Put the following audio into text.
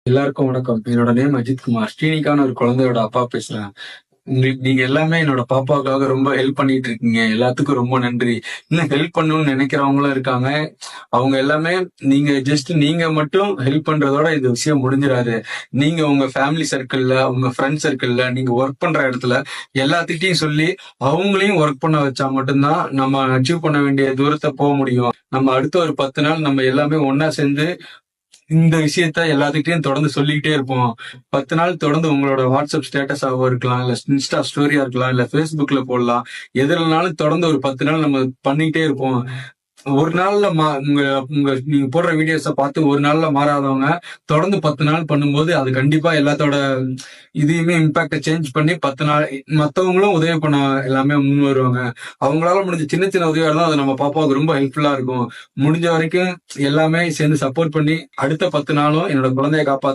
எல்லாருக்கும் வணக்கம். என்னோட நேம் அஜித்குமார். ஸ்ரீனிகான்னு ஒரு குழந்தையோட அப்பா பேசுறேன். நீங்க எல்லாமே என்னோட பாப்பாவுக்காக ரொம்ப ஹெல்ப் பண்ணிட்டு இருக்கீங்க. எல்லாத்துக்கும் ரொம்ப நன்றி. இன்னும் ஹெல்ப் பண்ணணும்னு நினைக்கிறவங்களும் இருக்காங்க. அவங்க எல்லாமே நீங்க மட்டும் ஹெல்ப் பண்றதோட இந்த விஷயம் முடிஞ்சிடாது. நீங்க உங்க ஃபேமிலி சர்க்கிள்ல, உங்க ஃப்ரெண்ட் சர்க்கிள்ல, நீங்க ஒர்க் பண்ற இடத்துல எல்லாத்துக்கிட்டையும் சொல்லி அவங்களையும் ஒர்க் பண்ண வச்சா மட்டும்தான் நம்ம அச்சீவ் பண்ண வேண்டிய தூரத்தை போக முடியும். நம்ம அடுத்த ஒரு 10 நாள் நம்ம எல்லாமே ஒண்ணா சேர்ந்து இந்த விஷயத்த எல்லாத்துக்கிட்டையும் தொடர்ந்து சொல்லிக்கிட்டே இருப்போம். 10 நாள் தொடர்ந்து உங்களோட வாட்ஸ்அப் ஸ்டேட்டஸாவோ இருக்கலாம், இல்ல இன்ஸ்டா ஸ்டோரியா இருக்கலாம், இல்ல Facebookல போடலாம். எதுலனாலும் தொடர்ந்து ஒரு 10 நாள் நம்ம பண்ணிக்கிட்டே இருப்போம். ஒரு நாள்ல உங்க உங்க நீங்க போடுற வீடியோஸ பார்த்து ஒரு நாள்ல மாறாதவங்க தொடர்ந்து 10 நாள் பண்ணும்போது அது கண்டிப்பா எல்லாத்தோட இதையுமே இம்பாக்ட சேஞ்ச் பண்ணி 10 நாள் மத்தவங்களும் உதவி பண்ண எல்லாமே முன் வருவாங்க. அவங்களால முடிஞ்ச சின்ன சின்ன உதவியா இருந்தாலும் அது நம்ம பாப்பாவுக்கு ரொம்ப ஹெல்ப்ஃபுல்லா இருக்கும். முடிஞ்ச வரைக்கும் எல்லாமே சேர்ந்து சப்போர்ட் பண்ணி அடுத்த 10 நாளும் என்னோட குழந்தைய காப்பாத்த